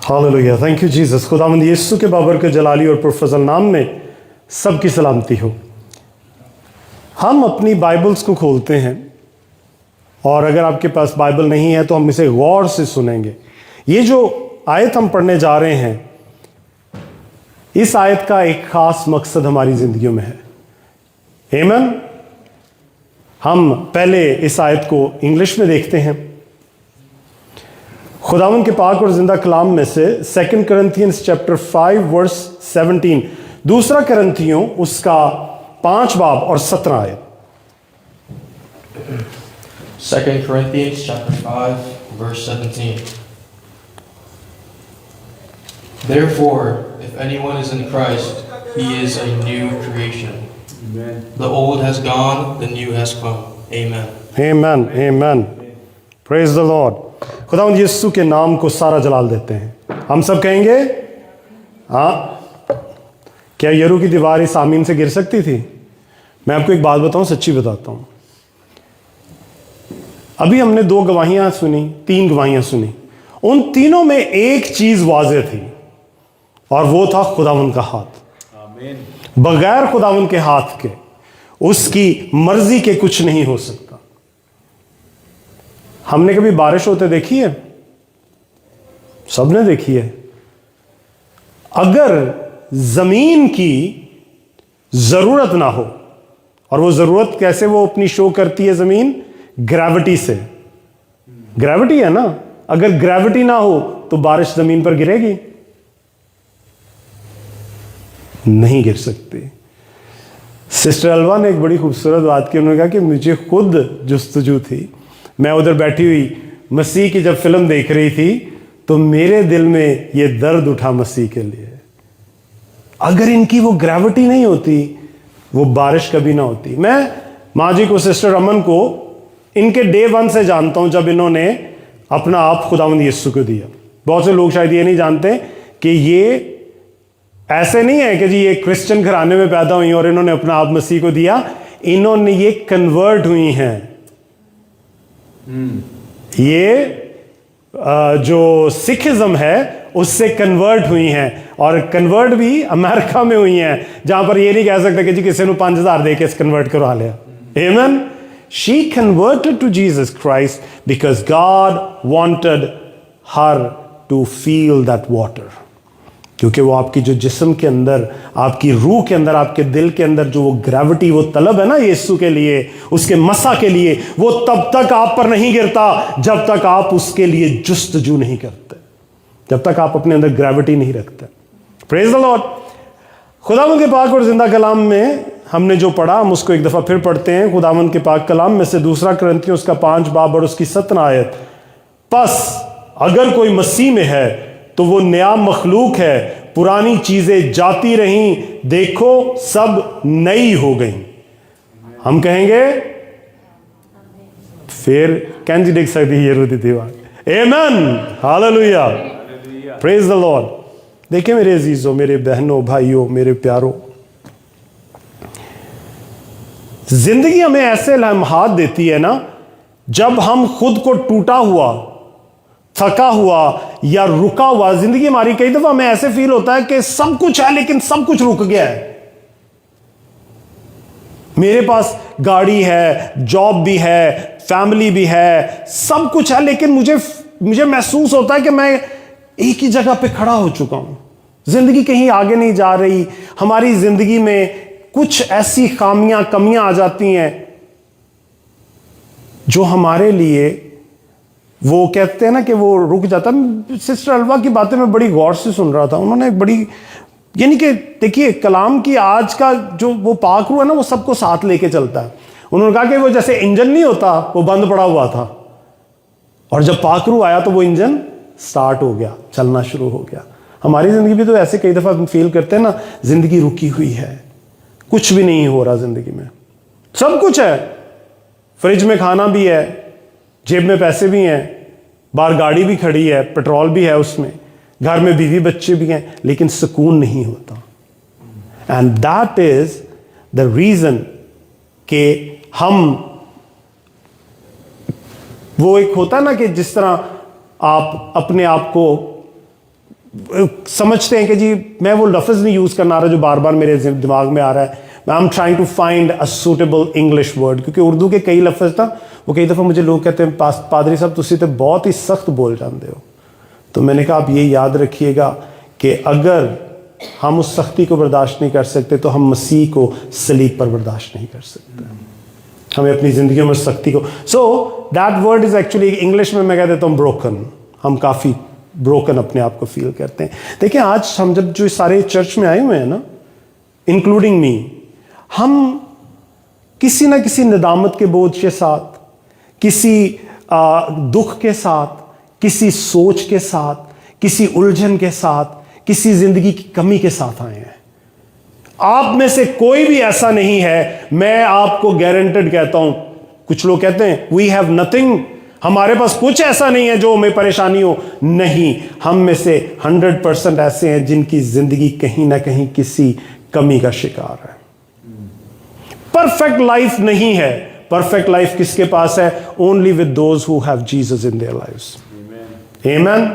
Hallelujah, thank you Jesus. खुदावंद यीशु के बाबर के जलाली और पुरफजल नाम में सबकी सलामती हो। हम अपनी बाइबल्स को खोलते हैं और अगर आपके पास बाइबल नहीं है तो हम इसे गौर से सुनेंगे। ये जो आयत हम पढ़ने जा रहे हैं, इस आयत का एक खास मकसद हमारी जिंदगियों में है। आमीन। हम पहले इस आयत को इंग्लिश में देखते हैं। खुदावंद के पाक और जिंदा कलाम में से 2 Corinthians chapter 5 verse 17, दूसरा करंथियों उसका 5 बाब और 17 आयत। 2 Corinthians chapter 5 verse 17. Therefore, if anyone is in Christ, he is a new creation. Amen. The old has gone, the new has come. Amen. Amen. Amen. Praise the Lord. खुदावंद यीशु के नाम को सारा जलाल देते हैं। हम सब कहेंगे हाँ। क्या यरू की दीवार इस आमीन से गिर सकती थी? मैं आपको एक बात बताऊं, सच्ची बताता हूं। अभी हमने 2 गवाहियां सुनी, 3 गवाहियां सुनी। उन तीनों में एक चीज वाज़ेह थी और वो था खुदावंद का हाथ। आमीन। बगैर खुदावंद के हाथ के, उसकी मर्जी के कुछ नहीं हो सकता। हमने कभी बारिश होते देखी है? सबने देखी है। अगर जमीन की जरूरत ना हो, और वो जरूरत कैसे वो अपनी शो करती है जमीन? ग्रेविटी से। ग्रेविटी है ना, अगर ग्रेविटी ना हो तो बारिश जमीन पर गिरेगी? नहीं गिर सकती। सिस्टर अलवा ने एक बड़ी खूबसूरत बात की। उन्होंने कहा कि मुझे खुद जुस्तजू थी। मैं उधर बैठी हुई मसीह की जब फिल्म देख रही थी तो मेरे दिल में ये दर्द उठा मसीह के लिए। अगर इनकी वो ग्रेविटी नहीं होती, वो बारिश कभी ना होती। मैं माँ जी को, सिस्टर रमन को इनके डे 1 से जानता हूं, जब इन्होंने अपना आप खुदावंद यीशु को दिया। बहुत से लोग शायद ये नहीं जानते कि ये ऐसे नहीं है कि जी ये क्रिश्चियन घराने में पैदा हुई और इन्होंने अपना आप मसीह को दिया। इन्होंने ये कन्वर्ट हुई हैं। ये जो सिखिज्म है उससे कन्वर्ट हुई हैं, और कन्वर्ट भी अमेरिका में हुई हैं, जहां पर ये नहीं कह सकते कि जी किसी ने 5000 दे के कन्वर्ट करवा लिया। आमीन। She converted to Jesus Christ because God wanted her to feel that water. क्योंकि वो आपकी जो जिस्म के अंदर, आपकी रूह के अंदर, आपके दिल के अंदर जो वो ग्रेविटी, वो तलब है ना यीशु के लिए, उसके मसा के लिए, वो तब तक आप पर नहीं गिरता जब तक आप उसके लिए जुस्तजू नहीं करते, जब तक आप अपने अंदर ग्रेविटी नहीं रखते। Praise the Lord. खुदावंद के पाक और जिंदा कलाम में हमने जो पढ़ा, हम उसको एक दफा फिर पढ़ते हैं। खुदावंद के पाक कलाम में से 2 करंथियों उसका 5 बाब और उसकी 17 आयत। बस अगर कोई मसीह में है तो वो नया मखलूक है, पुरानी चीजें जाती रहीं, देखो सब नई हो गई। हम कहेंगे फिर कैंजी देख सकती है ये रोती दीवार। आमीन। हालेलुया। Praise the Lord. देखिए मेरे अजीजों, मेरे बहनों, भाइयों, मेरे प्यारों, जिंदगी हमें ऐसे लम्हात देती है ना, जब हम खुद को टूटा हुआ, थका हुआ या रुका हुआ, जिंदगी हमारी कई दफा हमें ऐसे फील होता है कि सब कुछ है लेकिन सब कुछ रुक गया है। मेरे पास गाड़ी है, जॉब भी है, फैमिली भी है, सब कुछ है, लेकिन मुझे महसूस होता है कि मैं एक ही जगह पे खड़ा हो चुका हूं। जिंदगी कहीं आगे नहीं जा रही। हमारी जिंदगी में कुछ ऐसी खामियां, कमियां आ जाती हैं जो हमारे लिए, वो कहते हैं ना कि वो रुक जाता है। सिस्टर अलवा की बातें मैं बड़ी गौर से सुन रहा था। उन्होंने एक बड़ी, यानी कि देखिए कलाम की आज का जो वो पाखरू है ना, वो सबको साथ लेके चलता है। उन्होंने कहा कि वो जैसे इंजन नहीं होता, वो बंद पड़ा हुआ था, और जब पाखरू आया तो वो इंजन स्टार्ट हो गया, चलना शुरू हो गया। हमारी जिंदगी भी तो ऐसे कई दफा फील करते हैं ना, जिंदगी रुकी हुई है, कुछ भी नहीं हो रहा जिंदगी में। सब कुछ है, फ्रिज में खाना भी है, जेब में पैसे भी हैं, बाहर गाड़ी भी खड़ी है, पेट्रोल भी है उसमें, घर में बीवी बच्चे भी हैं, लेकिन सुकून नहीं होता। And that is the reason कि हम, वो एक होता है ना कि जिस तरह आप अपने आप को समझते हैं कि जी मैं वो लफ्ज़ नहीं यूज़ करना रहा जो बार बार मेरे दिमाग में आ रहा है, I am trying to find a suitable English word, क्योंकि उर्दू के कई लफ्ज़ ना वो कई दफ़ा मुझे लोग कहते हैं पादरी साहब तुसी तो बहुत ही सख्त बोल जाते हो। तो मैंने कहा आप ये याद रखिएगा कि अगर हम उस सख्ती को बर्दाश्त नहीं कर सकते तो हम मसीह को सलीब पर बर्दाश्त नहीं कर सकते। हमें अपनी ज़िंदगियों में सख्ती को, so that word is actually, English में मैं कह देता हूँ ब्रोकन। हम काफ़ी ब्रोकन अपने आप को फील करते हैं। देखिए आज हम जब जो सारे चर्च में आए हुए हैं ना, इंक्लूडिंग मी, हम किसी ना किसी नदामत के बोझ के साथ, किसी दुख के साथ, किसी सोच के साथ, किसी उलझन के साथ, किसी जिंदगी की कमी के साथ आए हैं। आप में से कोई भी ऐसा नहीं है, मैं आपको गारंटेड कहता हूं। कुछ लोग कहते हैं वी हैव नथिंग, हमारे पास कुछ ऐसा नहीं है जो हमें परेशानी हो। नहीं, हम में से 100% ऐसे हैं जिनकी जिंदगी कहीं ना कहीं किसी कमी का शिकार है। परफेक्ट लाइफ नहीं है। परफेक्ट लाइफ किसके पास है? Only with those who have Jesus in their lives. Amen.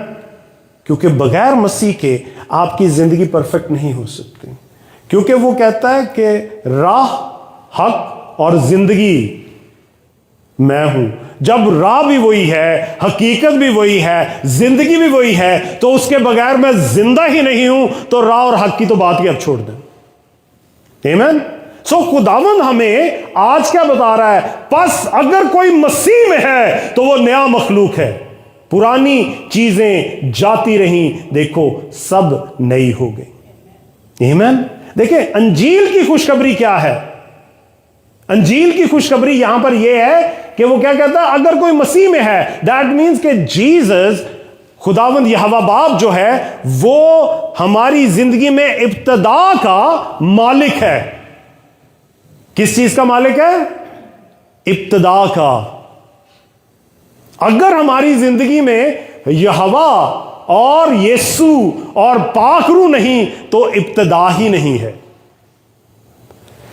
क्योंकि बगैर मसीह के आपकी जिंदगी परफेक्ट नहीं हो सकती, क्योंकि वो कहता है कि राह, हक और जिंदगी मैं हूं। जब राह भी वही है, हकीकत भी वही है, जिंदगी भी वही है, तो उसके बगैर मैं जिंदा ही नहीं हूं। तो राह और हक की तो बात ही अब छोड़ दें। आमीन। सो खुदावंद हमें आज क्या बता रहा है? बस अगर कोई मसीह में है तो वो नया मखलूक है, पुरानी चीजें जाती रहीं, देखो सब नई हो गई। आमीन। देखिए अंजील की खुशखबरी क्या है? अंजील की खुशखबरी यहां पर यह है कि वो क्या कहता है? अगर कोई मसीह में है, दैट मीन्स कि जीसस, खुदावंद यहोवा बाप जो है, वो हमारी जिंदगी में इब्तदा का मालिक है। किस चीज का मालिक है? इब्तदा का। अगर हमारी जिंदगी में यहोवा और यीशु और पाकरू नहीं तो इब्तदा ही नहीं है।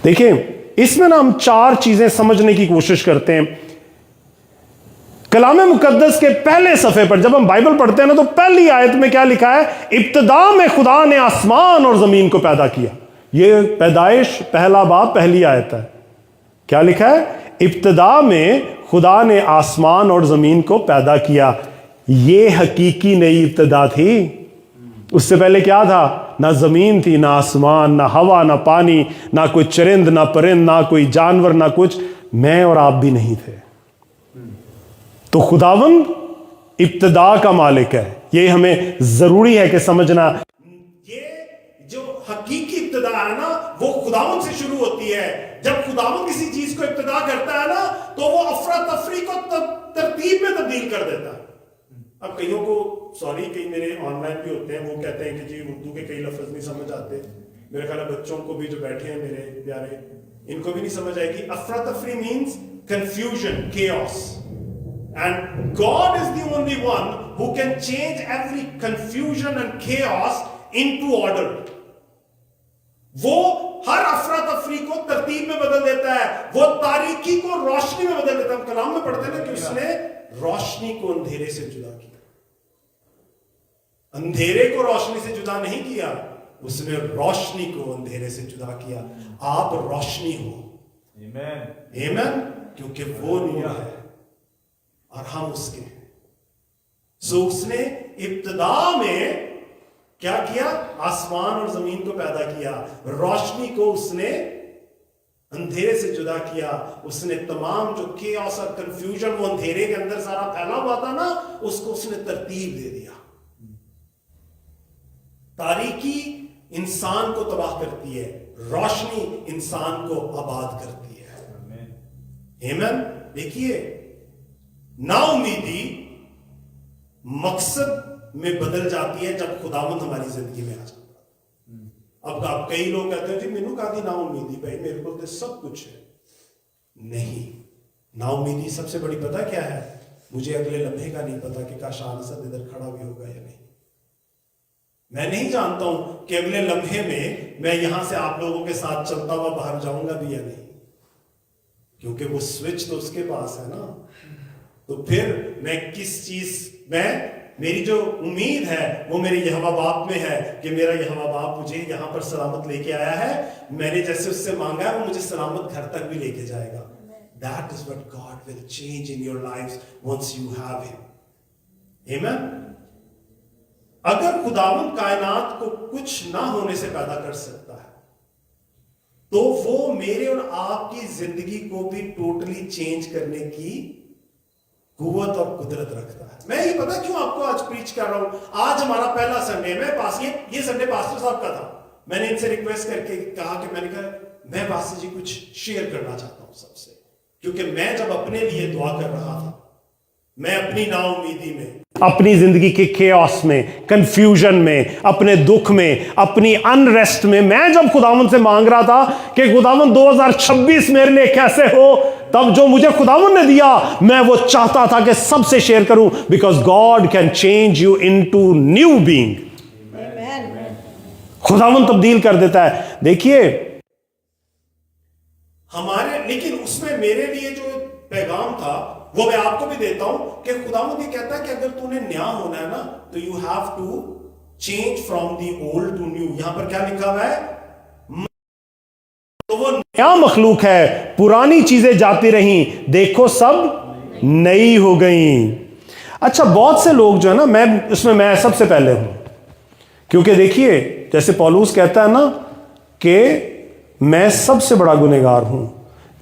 देखिए इसमें ना हम 4 चीजें समझने की कोशिश करते हैं। कलाम मुकद्दस के पहले सफ़े पर जब हम बाइबल पढ़ते हैं ना, तो पहली आयत में क्या लिखा है? इब्तदा में खुदा ने आसमान और जमीन को पैदा किया। यह पैदाइश पहला बाब पहली आयत है। क्या लिखा है? इब्तदा में खुदा ने आसमान और जमीन को पैदा किया। यह हकीकी नई इब्तदा थी। उससे पहले क्या था? ना जमीन थी, ना आसमान, ना हवा, ना पानी, ना कोई चरिंद, ना परिंद, ना कोई जानवर, ना कुछ। मैं और आप भी नहीं थे। तो खुदावंद इब्तदा का मालिक है। यह हमें जरूरी है कि समझना। ये जो हकीकी इब्तदा है ना, वो खुदावंद से शुरू होती है। जब खुदावंद किसी चीज को इब्तदा करता है ना, तो वो अफरा तफरी को तरतीब में तब्दील कर देता है। अब कईयों को, सॉरी, कई मेरे ऑनलाइन भी होते हैं, वो कहते हैं कि जी उर्दू के कई लफ्ज नहीं समझ आते। मेरे ख्याल है बच्चों को भी जो बैठे हैं मेरे प्यारे, इनको भी नहीं समझ आएगी। अफरा तफरी means confusion, chaos, and God is the only one who can change every confusion and chaos into order. वो हर अफरा तफरी को तरतीब में बदल देता है। वो तारीकी को रोशनी में बदल देता है। हम कलाम में पढ़ते हैं ना कि उसने रोशनी को अंधेरे से जुदा किया। अंधेरे को रोशनी से जुदा नहीं किया, उसने रोशनी को अंधेरे से जुदा किया। आप रोशनी हो। आमीन। आमीन। क्योंकि वो नूर है और हम उसके हैं। सो उसने इब्तदा में क्या किया? आसमान और जमीन को पैदा किया। रोशनी को उसने अंधेरे से जुदा किया। उसने तमाम जो केओस और कंफ्यूजन वो अंधेरे के अंदर सारा फैला हुआ था ना, उसको उसने तरतीब दे दिया। तारीकी इंसान को तबाह करती है, रोशनी इंसान को आबाद करती है। आमीन। देखिए नाउमीदी मकसद में बदल जाती है जब खुदावंद हमारी जिंदगी में आ जाता है। अब कई लोग कहते हैं जी मैनू कादी नाउमीदी, भाई मेरे को तो सब कुछ है। नहीं, नाउमीदी सबसे बड़ी पता क्या है? मुझे अगले लम्हे का नहीं पता कि काश आसद इधर खड़ा भी होगा या नहीं। मैं नहीं जानता हूं कि अगले लम्हे में मैं यहां से आप लोगों के साथ चलता हुआ बाहर जाऊंगा भी या नहीं, क्योंकि वो स्विच तो उसके पास है ना। तो फिर मैं किस चीज में मेरी जो उम्मीद है वो मेरे यहोवा बाप में है कि मेरा यहोवा बाप मुझे यहां पर सलामत लेके आया है, मैंने जैसे उससे मांगा है वो मुझे सलामत घर तक भी लेके जाएगा। That is what God will change in your lives once you have him. Amen? अगर खुदावंद कायनात को कुछ ना होने से पैदा कर सकता है तो वो मेरे और आपकी जिंदगी को भी टोटली चेंज करने की कुव्वत और कुदरत रखता है। मैं ये पता क्यों आपको आज प्रीच कर रहा हूं। आज हमारा पहला संडे, मैं पास ये संडे पास्टर साहब का था। मैंने इनसे रिक्वेस्ट करके कहा कि मैंने कहा मैं पास्टर जी कुछ शेयर करना चाहता हूं सबसे, क्योंकि मैं जब अपने लिए दुआ कर रहा था, मैं अपनी नाउमीदी में, अपनी जिंदगी के केओस में, कंफ्यूजन में, अपने दुख में, अपनी अनरेस्ट में, मैं जब खुदावंद से मांग रहा था कि खुदावंद 2026 मेरे लिए कैसे हो, तब जो मुझे खुदावंद ने दिया मैं वो चाहता था कि सबसे शेयर करूं, because God can change you into new being. खुदावंद तब्दील कर देता है। देखिए हमारे, लेकिन उसमें मेरे लिए जो पैगाम था वो मैं आपको भी देता हूं कि खुदावंद ये कहता है कि अगर तूने नया होना है ना तो you have to change from the old to new. यहां पर क्या लिखा हुआ है? तो वो नया मखलूक है, पुरानी चीजें जाती रहीं, देखो सब नई हो गई। अच्छा, बहुत से लोग जो है ना, मैं सबसे पहले हूं, क्योंकि देखिए जैसे पौलुस कहता है ना कि मैं सबसे बड़ा गुनहगार हूं।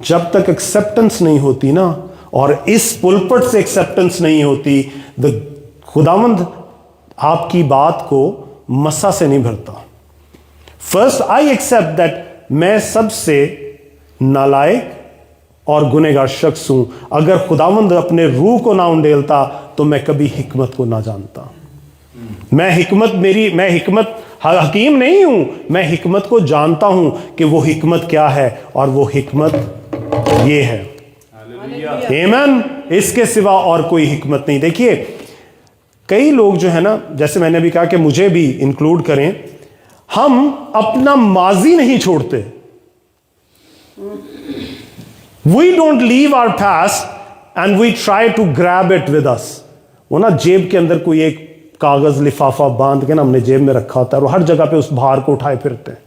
जब तक एक्सेप्टेंस नहीं होती ना, और इस पुलपट से एक्सेप्टेंस नहीं होती, खुदावंद आपकी बात को मसा से नहीं भरता। फर्स्ट आई एक्सेप्ट दैट मैं सबसे नालायक और गुनहगार शख्स हूं। अगर खुदावंद अपने रूह को ना उंडेलता तो मैं कभी हिकमत को ना जानता। मैं हिकमत हकीम नहीं हूं, मैं हिकमत को जानता हूं कि वो हिकमत क्या है, और वो हिकमत ये है। आमीन। इसके सिवा और कोई हिकमत नहीं। देखिए कई लोग जो है ना, जैसे मैंने अभी कहा कि मुझे भी इंक्लूड करें, हम अपना माजी नहीं छोड़ते। We don't leave our past and we try to grab it with us. वो ना जेब के अंदर कोई एक कागज लिफाफा बांध के ना हमने जेब में रखा होता है, और हर जगह पे उस भार को उठाए फिरते हैं।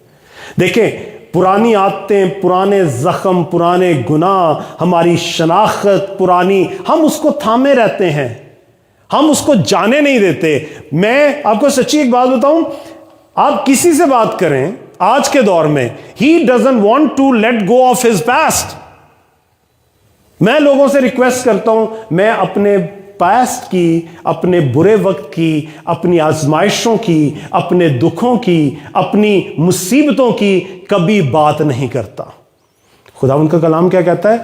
देखें, पुरानी आदतें, पुराने जख्म, पुराने गुनाह, हमारी शनाख्त पुरानी, हम उसको थामे रहते हैं, हम उसको जाने नहीं देते। मैं आपको सच्ची एक बात बताऊं, आप किसी से बात करें आज के दौर में, he doesn't want to let go of his past. मैं लोगों से रिक्वेस्ट करता हूं, मैं अपने पास्ट की, अपने बुरे वक्त की, अपनी आजमाइशों की, अपने दुखों की, अपनी मुसीबतों की कभी बात नहीं करता। खुदावंद का कलाम क्या कहता है?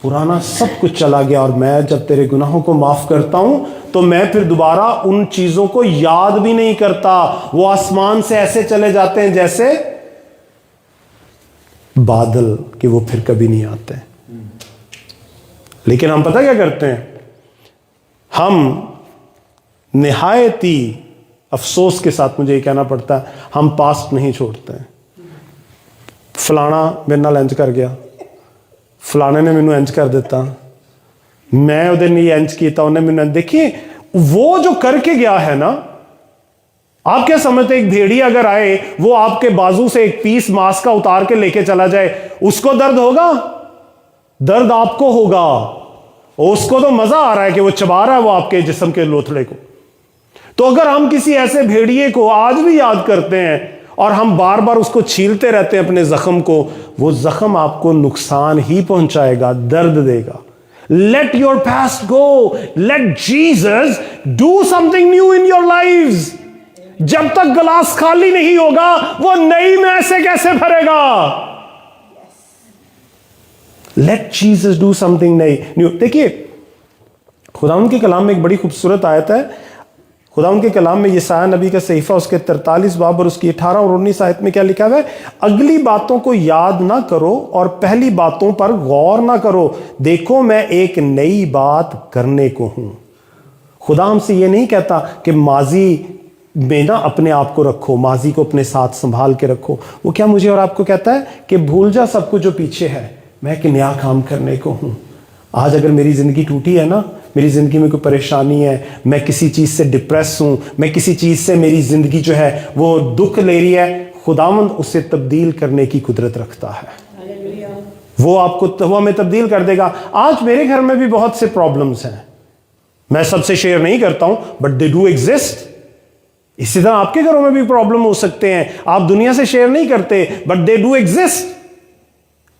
पुराना सब कुछ चला गया, और मैं जब तेरे गुनाहों को माफ करता हूं तो मैं फिर दोबारा उन चीजों को याद भी नहीं करता। वो आसमान से ऐसे चले जाते हैं जैसे बादल, कि वो फिर कभी नहीं आते। लेकिन हम पता क्या करते हैं? हम निहायती अफसोस के साथ मुझे ये कहना पड़ता है, हम पास्ट नहीं छोड़ते हैं। फलाना मेरे नाल इंज कर गया, फलाने ने मैनू इंज कर दिता, मैं उहदे नहीं इंज किया, उन्हें मैनू। देखिए वो जो करके गया है ना, आप क्या समझते? एक भेड़िया अगर आए, वो आपके बाजू से एक पीस मांस का उतार के लेके चला जाए, उसको दर्द होगा? दर्द आपको होगा। उसको तो मजा आ रहा है कि वो चबा रहा है वो आपके जिस्म के लोथड़े को। तो अगर हम किसी ऐसे भेड़िए को आज भी याद करते हैं और हम बार बार उसको छीलते रहते हैं अपने जख्म को, वो जख्म आपको नुकसान ही पहुंचाएगा, दर्द देगा। Let your past go, late Jesus do something new in your lives. जब तक गिलास खाली नहीं होगा, वो नई में से कैसे भरेगा? Late Jesus do something new. देखिए खुदावंद के कलाम में एक बड़ी खूबसूरत आयत है। खुदावंद के कलाम में यशायाह नबी का सहीफा उसके 43 बाब और उसकी 18 और 19 आयत में क्या लिखा हुआ है? अगली बातों को याद ना करो और पहली बातों पर गौर ना करो, देखो मैं एक नई बात करने को हूं। खुदा हमसे ये नहीं कहता कि माजी में ना अपने आप को रखो, माजी को अपने साथ संभाल के रखो। वो क्या मुझे और आपको कहता है कि भूल जा सब कुछ जो पीछे है, मैं एक नया काम करने को हूं। आज अगर मेरी जिंदगी टूटी है ना, मेरी ज़िंदगी में कोई परेशानी है, मैं किसी चीज़ से डिप्रेस हूँ, मैं किसी चीज़ से मेरी ज़िंदगी जो है वो दुख ले रही है, खुदावंद उसे तब्दील करने की कुदरत रखता है। वो हमें तब्दील कर देगा। आज मेरे घर में भी बहुत से प्रॉब्लम्स हैं, मैं सबसे शेयर नहीं करता हूं, बट दे डू एग्जिस्ट। इसी तरह आपके घरों में भी प्रॉब्लम हो सकते हैं, आप दुनिया से शेयर नहीं करते, but they do exist.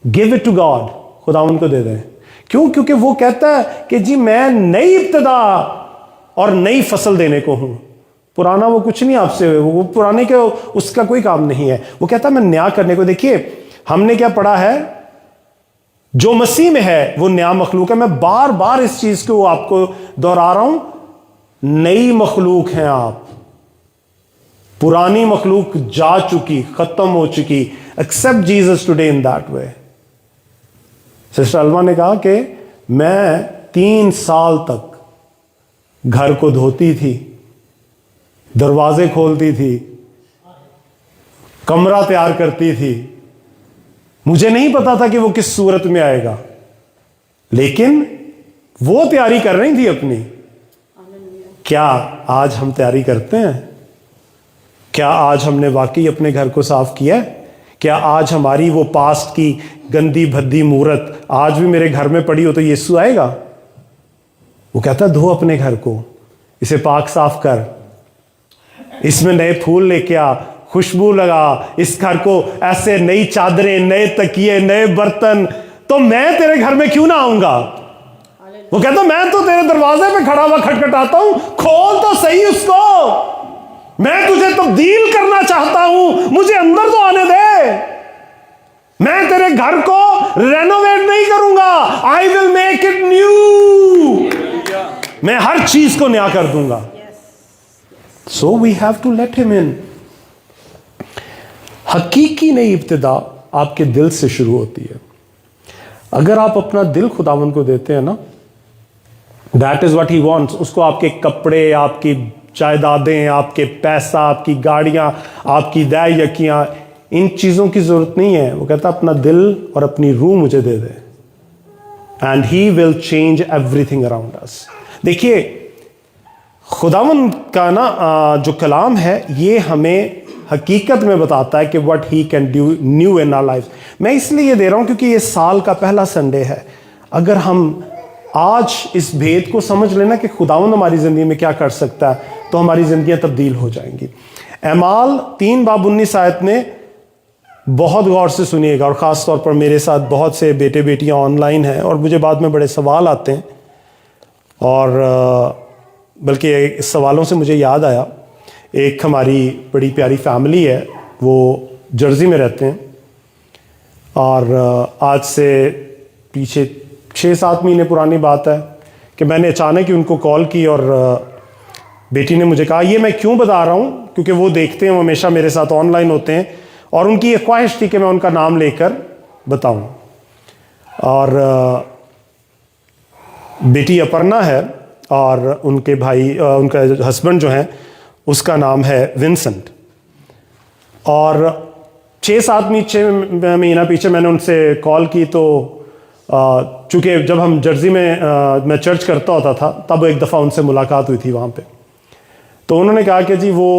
Give it to God, खुदा उनको दे दें। क्यों? क्योंकि वो कहता है कि जी मैं नई इब्तिदा और नई फसल देने को हूं, पुराना वो कुछ नहीं आपसे, वो पुराने के उसका कोई काम नहीं है। वो कहता है मैं नया करने को। देखिए हमने क्या पढ़ा है, जो मसीह में है वो नया मखलूक है। मैं बार बार इस चीज को आपको दोहरा रहा हूं, नई मखलूक हैं आप, पुरानी मखलूक जा चुकी, खत्म हो चुकी। Accept Jesus today in that way. Sister Alma ने कहा कि मैं 3 साल तक घर को धोती थी, दरवाजे खोलती थी, कमरा तैयार करती थी, मुझे नहीं पता था कि वो किस सूरत में आएगा, लेकिन वो तैयारी कर रही थी अपनी। क्या आज हम तैयारी करते हैं? क्या आज हमने वाकई अपने घर को साफ किया है? क्या आज हमारी वो पास्ट की गंदी भद्दी मूरत आज भी मेरे घर में पड़ी हो तो यीशु आएगा? वो कहता धो अपने घर को, इसे पाक साफ कर, इसमें नए फूल लेके आ, खुशबू लगा, इस घर को ऐसे नई चादरें, नए तकिए, नए बर्तन। तो मैं तेरे घर में क्यों ना आऊंगा? वो कहता मैं तो तेरे दरवाजे पे खड़ा हुआ खटखटाता हूं, खोल तो सही उसको, मैं तुझे तब्दील करना चाहता हूं, मुझे अंदर तो आने दे। मैं तेरे घर को रेनोवेट नहीं करूंगा, I will make it new. मैं हर चीज को नया कर दूंगा। So we have to let him in. हकीकी नई इब्तिदा आपके दिल से शुरू होती है। अगर आप अपना दिल खुदावंद को देते हैं ना, that is what he wants. उसको आपके कपड़े, आपकी जायदादें, आपके पैसा, आपकी गाड़ियां, आपकी दाय यकियां, इन चीजों की जरूरत नहीं है। वो कहता अपना दिल और अपनी रूह मुझे दे दे, and he will change everything around us. देखिए खुदावंद का ना जो कलाम है ये हमें हकीकत में बताता है कि what he can do new in our life. मैं इसलिए ये दे रहा हूं क्योंकि ये साल का पहला संडे है। अगर हम आज इस भेद को समझ लेना कि खुदावंद हमारी ज़िंदगी में क्या कर सकता है, तो हमारी ज़िंदगियां तब्दील हो जाएंगी। एमाल 3:19 में बहुत गौर से सुनिएगा, और ख़ास तौर पर मेरे साथ बहुत से बेटे बेटियां ऑनलाइन हैं और मुझे बाद में बड़े सवाल आते हैं, और बल्कि इस सवालों से मुझे याद आया, एक हमारी बड़ी प्यारी फैमिली है, वो जर्सी में रहते हैं, और आज से पीछे 6-7 महीने पुरानी बात है कि मैंने अचानक ही उनको कॉल की, और बेटी ने मुझे कहा, ये मैं क्यों बता रहा हूँ क्योंकि वो देखते हैं, वो हमेशा मेरे साथ ऑनलाइन होते हैं, और उनकी एक ख्वाहिश थी कि मैं उनका नाम लेकर बताऊँ। और बेटी अपर्णा है, और उनके भाई, उनका हस्बैंड जो है उसका नाम है विंसेंट। और 6-7 महीना पीछे मैंने उनसे कॉल की, तो चूँकि जब हम जर्सी में मैं चर्च करता होता था, तब एक दफ़ा उनसे मुलाकात हुई थी वहाँ पे। तो उन्होंने कहा कि जी वो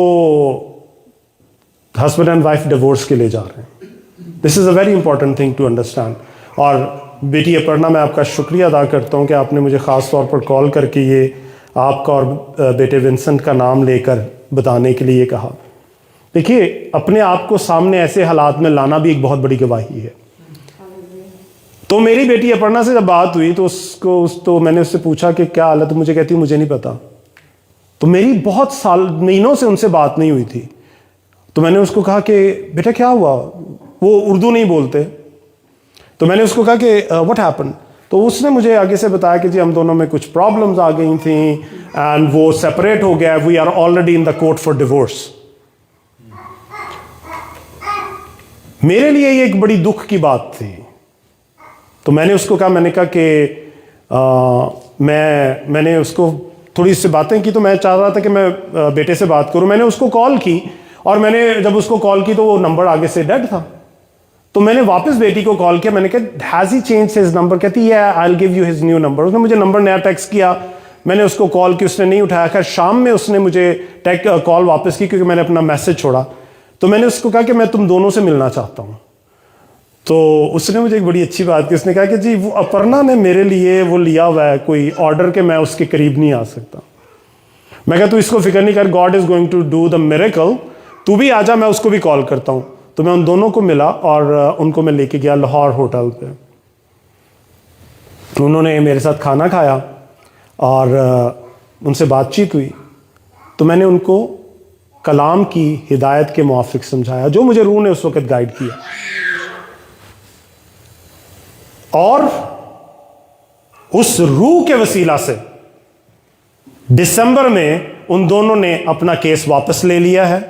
हस्बैंड एंड वाइफ डिवोर्स के लिए जा रहे हैं। This is a very important thing to understand. और बेटी अपर्णा, मैं आपका शुक्रिया अदा करता हूँ कि आपने मुझे ख़ास तौर पर कॉल करके ये आपका और बेटे विंसेंट का नाम लेकर बताने के लिए कहा। देखिए अपने आप को सामने ऐसे हालात में लाना भी एक बहुत बड़ी गवाही है। तो मेरी बेटी अपर्णा से जब बात हुई तो मैंने उससे पूछा कि क्या हालत, मुझे कहती मुझे नहीं पता। तो मेरी बहुत महीनों से उनसे बात नहीं हुई थी। तो मैंने उसको कहा कि बेटा क्या हुआ, वो उर्दू नहीं बोलते। तो मैंने उसको कहा कि व्हाट हैपन। तो उसने मुझे आगे से बताया कि जी हम दोनों में कुछ प्रॉब्लम्स आ गई थी एंड वो सेपरेट हो गया, we are already in the court for divorce. मेरे लिए ये एक बड़ी दुख की बात थी। तो मैंने उसको कहा, मैंने कहा कि मैंने उसको थोड़ी इससे बातें की, तो मैं चाह रहा था कि मैं बेटे से बात करूं। मैंने उसको कॉल की, और मैंने जब उसको कॉल की तो वो नंबर आगे से डेड था। तो मैंने वापस बेटी को कॉल किया, मैंने कहा has he change his number? कहती है I will give you his new number. उसने मुझे नंबर नया टेक्स्ट किया, मैंने उसको कॉल की, उसने नहीं उठाया। खैर शाम में उसने मुझे कॉल वापस की क्योंकि मैंने अपना मैसेज छोड़ा। तो मैंने उसको कहा कि मैं तुम दोनों से मिलना चाहता हूँ। तो उसने मुझे एक बड़ी अच्छी बात की, उसने कहा कि जी वो अपर्णा ने मेरे लिए वो लिया हुआ है कोई ऑर्डर के मैं उसके करीब नहीं आ सकता। मैं कहा तू इसको फिक्र नहीं कर, God is going to do the miracle, तू भी आ जा, मैं उसको भी कॉल करता हूँ। तो मैं उन दोनों को मिला और उनको मैं लेके गया लाहौर होटल पे। उन्होंने मेरे साथ खाना खाया और उनसे बातचीत हुई। तो मैंने उनको कलाम की हिदायत के मुआफिक समझाया जो मुझे रूह ने उस वक्त गाइड किया। और उस रूह के वसीला से दिसंबर में उन दोनों ने अपना केस वापस ले लिया है।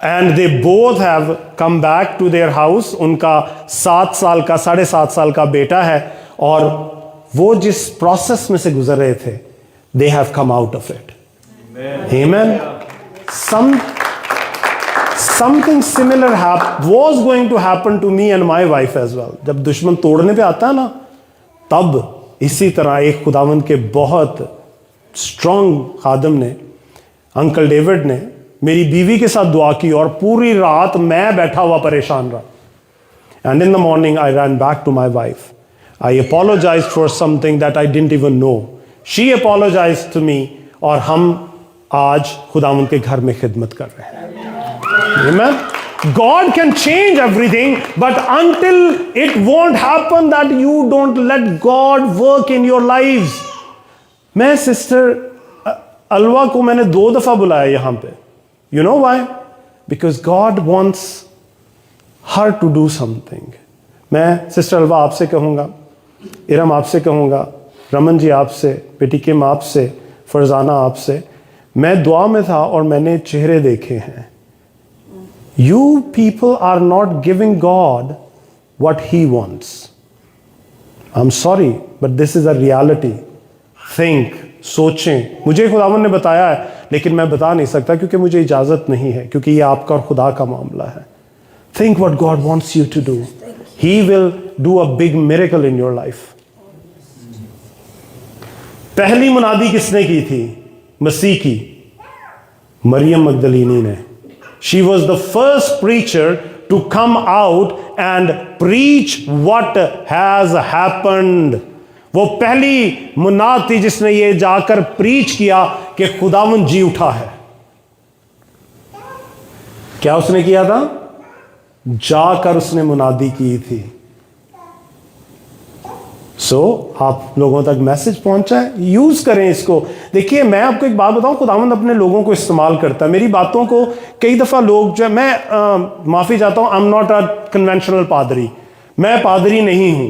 And they both have come back to their house. उनका 7 साल का 7.5 साल का बेटा है और वो जिस प्रोसेस में से गुजर रहे थे, they have come out of it. Amen. Something similar was going to happen to me and my wife as well. जब दुश्मन तोड़ने पे आता है ना, तब इसी तरह एक खुदावंद के बहुत स्ट्रांग खादम ने, अंकल डेविड ने, मेरी बीवी के साथ दुआ की और पूरी रात मैं बैठा हुआ परेशान रहा। And in the morning I ran back to my wife. I apologized for something that I didn't even know. She apologized to me और हम आज खुदावंद के घर में खिदमत कर रहे हैं। Amen. God can change everything, but until it won't happen that you don't let God work in your lives. मैं सिस्टर अलवा को मैंने 2 दफा बुलाया यहां पे। You know why? Because God wants her to do something. मैं सिस्टर अलवा आपसे कहूंगा, इरम आपसे कहूंगा, रमन जी आपसे, बेटी किम आपसे, फरजाना आपसे। मैं दुआ में था और मैंने चेहरे देखे हैं। You people are not giving God what He wants. I'm sorry, but this is a reality. Think, सोचें। मुझे खुदावन ने बताया है, लेकिन मैं बता नहीं सकता क्योंकि मुझे इजाज़त नहीं है, क्योंकि ये आपका और खुदा का मामला है। Think what God wants you to do. He will do a big miracle in your life. पहली मुनादी किसने की थी? मसीह की, मरियम मगदलीनी ने। She was the first preacher to come out and preach what has happened. वो पहली मुनाद थी जिसने ये जाकर प्रीच किया कि खुदावंद जी उठा है। क्या उसने किया था? जाकर उसने मुनादी की थी। आप लोगों तक मैसेज पहुंचा है, यूज करें इसको। देखिए मैं आपको एक बात बताऊं, खुदावंद अपने लोगों को इस्तेमाल करता है। मेरी बातों को कई दफा लोग जो है, मैं माफी चाहता हूं, I am not a conventional पादरी, मैं पादरी नहीं हूं।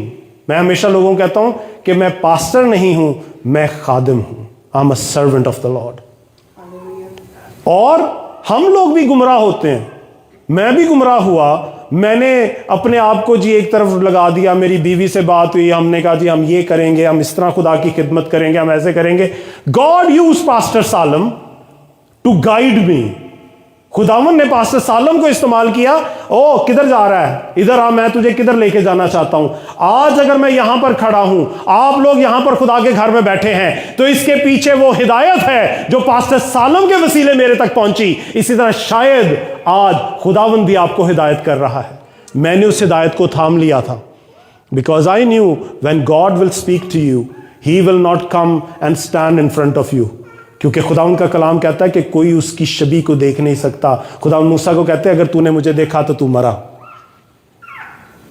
मैं हमेशा लोगों को कहता हूं कि मैं पास्टर नहीं हूं, मैं खादिम हूं। I am a servant of the Lord. और हम लोग भी गुमराह होते हैं, मैं भी गुमराह हुआ। मैंने अपने आप को जी एक तरफ लगा दिया। मेरी बीवी से बात हुई, हमने कहा जी हम ये करेंगे, हम इस तरह खुदा की खिदमत करेंगे, हम ऐसे करेंगे। God use pastor Salam to guide me. खुदावन ने पास्टर सालम को इस्तेमाल किया। ओ किधर जा रहा है? इधर आ, मैं तुझे किधर लेके जाना चाहता हूं। आज अगर मैं यहां पर खड़ा हूं, आप लोग यहां पर खुदा के घर में बैठे हैं, तो इसके पीछे वो हिदायत है जो पास्टर सालम के वसीले मेरे तक पहुंची। इसी तरह शायद आज खुदावन भी आपको हिदायत कर रहा है। मैंने उस हिदायत को थाम लिया था, because I knew when God will speak to you, he will not come and stand in front of you. क्योंकि खुदावंद का कलाम कहता है कि कोई उसकी शबी को देख नहीं सकता। खुदावंद मूसा को कहते हैं अगर तूने मुझे देखा तो तू मरा।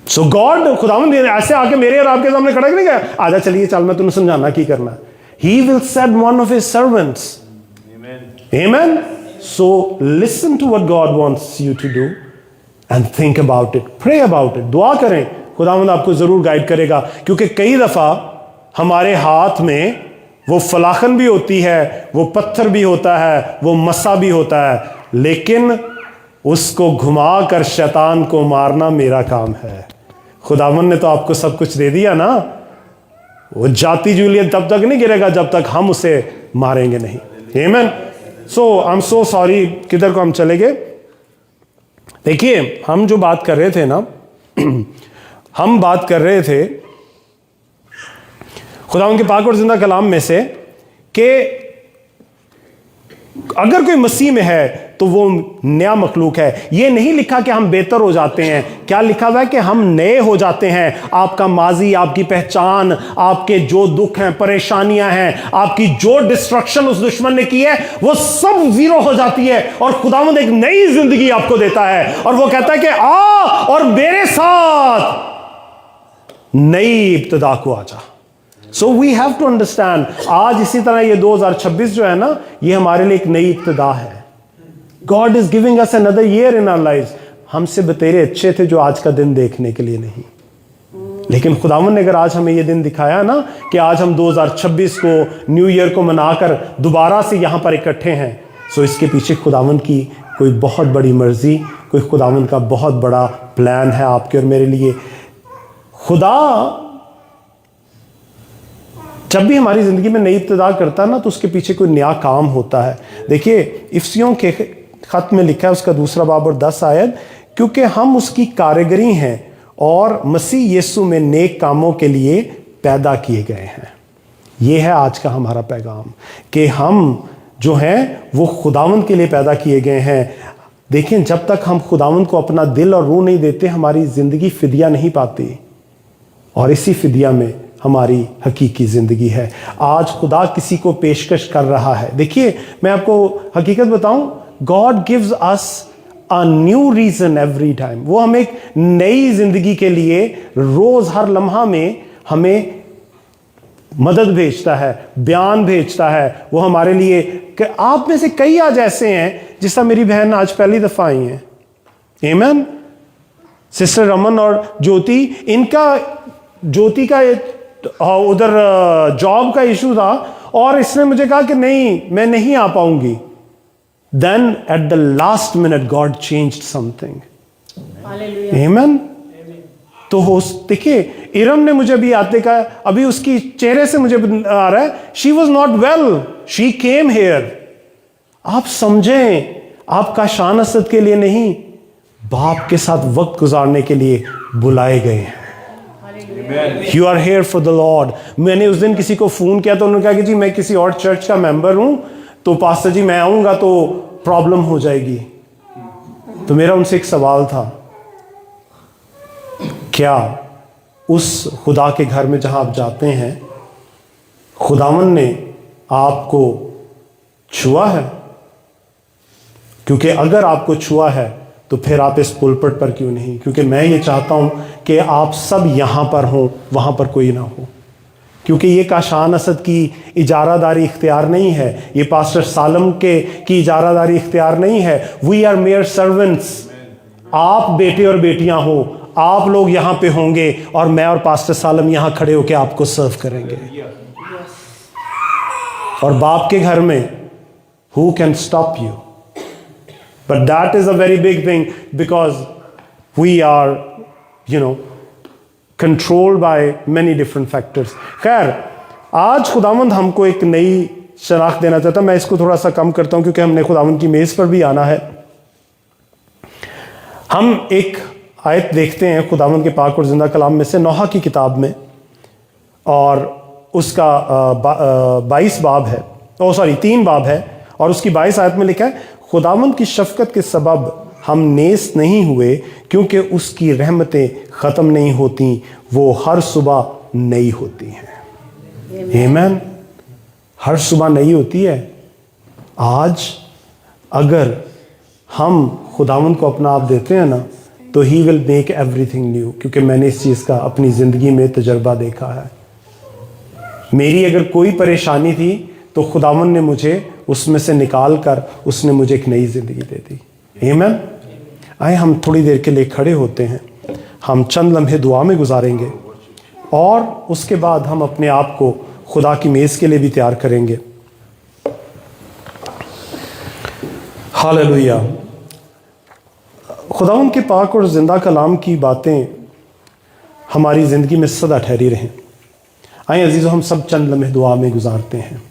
सो गॉड, खुदावंद ऐसे आके मेरे और आपके सामने खड़ा नहीं गया, आजा चलिए चल मैं तुम्हें समझाना की करना है। He will send one of his servants. Amen. So listen to what God wants you to do and think about it, pray about it, दुआ करें। खुदावंद आपको जरूर गाइड करेगा, क्योंकि कई दफा हमारे हाथ में वो फलाखन भी होती है, वो पत्थर भी होता है, वो मसा भी होता है, लेकिन उसको घुमा कर शैतान को मारना मेरा काम है। खुदावन ने तो आपको सब कुछ दे दिया ना। वो जाती जूलियत तब तक नहीं गिरेगा जब तक हम उसे मारेंगे नहीं। आमीन। सो आई एम सो सॉरी, किधर को हम चले गए? देखिए हम जो बात कर रहे थे ना, हम बात कर रहे थे खुदा उनके पाक और जिंदा कलाम में से कि अगर कोई मसीह में है तो वो नया मखलूक है। ये नहीं लिखा कि हम बेहतर हो जाते हैं, क्या लिखा हुआ है कि हम नए हो जाते हैं। आपका माजी, आपकी पहचान, आपके जो दुख हैं, परेशानियां हैं, आपकी जो डिस्ट्रक्शन उस दुश्मन ने की है, वो सब जीरो हो जाती है और खुदावंद एक नई जिंदगी आपको देता है। और वो कहता है कि आ और मेरे साथ नई इब्तिदा को आजा। So we have to understand, आज इसी तरह ये 2026 जो है ना, ये हमारे लिए एक नई इब्तिदा है। God is giving us another year in our lives. हमसे बतेरे अच्छे थे जो आज का दिन देखने के लिए नहीं, लेकिन खुदावंद ने अगर आज हमें ये दिन दिखाया ना कि आज हम 2026 को न्यू ईयर को मनाकर दोबारा से यहां पर इकट्ठे हैं, सो इसके पीछे खुदावंद की कोई बहुत बड़ी मर्जी, कोई खुदावंद का बहुत बड़ा प्लान है आपके और मेरे लिए। खुदा जब भी हमारी जिंदगी में नई इब्तिदा करता है ना, तो उसके पीछे कोई नया काम होता है। देखिए इफसियों के खत में लिखा है, उसका 2 बाब और 10 आयत, क्योंकि हम उसकी कारीगरी हैं और मसीह यीशु में नेक कामों के लिए पैदा किए गए हैं। यह है आज का हमारा पैगाम कि हम जो हैं वो खुदावंद के लिए पैदा किए गए हैं। देखें, जब तक हम खुदावंद को अपना दिल और रूह नहीं देते, हमारी जिंदगी फिदिया नहीं पाती, और इसी फिदिया में हमारी हकीकी जिंदगी है। आज खुदा किसी को पेशकश कर रहा है। देखिए मैं आपको हकीकत बताऊं, God gives us a new reason every time. वो हमें एक नई जिंदगी के लिए रोज हर लम्हा में हमें मदद भेजता है, बयान भेजता है वो हमारे लिए। कि आप में से कई आज ऐसे हैं, जिस तरह मेरी बहन आज पहली दफा आई हैं, आमीन, सिस्टर रमन और ज्योति, इनका ज्योति का उधर जॉब का इशू था और इसने मुझे कहा कि नहीं मैं नहीं आ पाऊंगी। Then at the last minute God changed something, आमीन। तो हो देखिए, इरम ने मुझे अभी आते का, अभी उसकी चेहरे से मुझे आ रहा है, she was not well, she came here. आप समझें, आपका शान असद के लिए नहीं, बाप के साथ वक्त गुजारने के लिए बुलाए गए हैं। You are here for the Lord. मैंने उस दिन किसी को फोन किया तो उन्होंने कहा कि जी मैं किसी और चर्च का मेंबर हूं, तो पास्टर जी मैं आऊंगा तो प्रॉब्लम हो जाएगी। तो मेरा उनसे एक सवाल था, क्या उस खुदा के घर में जहां आप जाते हैं, खुदावन ने आपको छुआ है? क्योंकि अगर आपको छुआ है तो फिर आप इस पुलपट पर क्यों नहीं? क्योंकि मैं ये चाहता हूं कि आप सब यहां पर हों, वहां पर कोई ना हो। क्योंकि ये काशान असद की इजारादारी इख्तियार नहीं है, ये पास्टर सालम की इजारादारी इख्तियार नहीं है। We are mere servants. आप बेटे और बेटियां हो, आप लोग यहां पे होंगे और मैं और पास्टर सालम यहां खड़े होकर आपको सर्व करेंगे। और बाप के घर में who can stop you? But that is a very big thing because we are, controlled by many different factors. खैर, आज खुदावंद हमको एक नई शनाख्त देना चाहता है। मैं इसको थोड़ा सा कम करता हूं क्योंकि हमने खुदावंद की मेज़ पर भी आना है। हम एक आयत देखते हैं खुदावंद के पाक और जिंदा कलाम में से, नोहा की किताब में, और उसका 22 बाब है, 3 बाब है, और उसकी 22 आयत में लिखा है, खुदावंद की शफकत के सबब हम नेस नहीं हुए, क्योंकि उसकी रहमतें ख़त्म नहीं होती, वो हर सुबह नई होती हैं। आमीन। हर सुबह नई होती है। आज अगर हम खुदावंद को अपना आप देते हैं ना, तो he will make everything new. क्योंकि मैंने इस चीज़ का अपनी ज़िंदगी में तजर्बा देखा है। मेरी अगर कोई परेशानी थी तो खुदावंद ने मुझे उसमें से निकाल कर उसने मुझे एक नई ज़िंदगी दे दी। आमीन। आए हम थोड़ी देर के लिए खड़े होते हैं, हम चंद लम्हे दुआ में गुजारेंगे और उसके बाद हम अपने आप को खुदा की मेज़ के लिए भी तैयार करेंगे। हालेलुया। खुदावंद के पाक और ज़िंदा कलाम की बातें हमारी ज़िंदगी में सदा ठहरी रहें। आए अजीज़ों, हम सब चंद लम्हे दुआ में गुजारते हैं।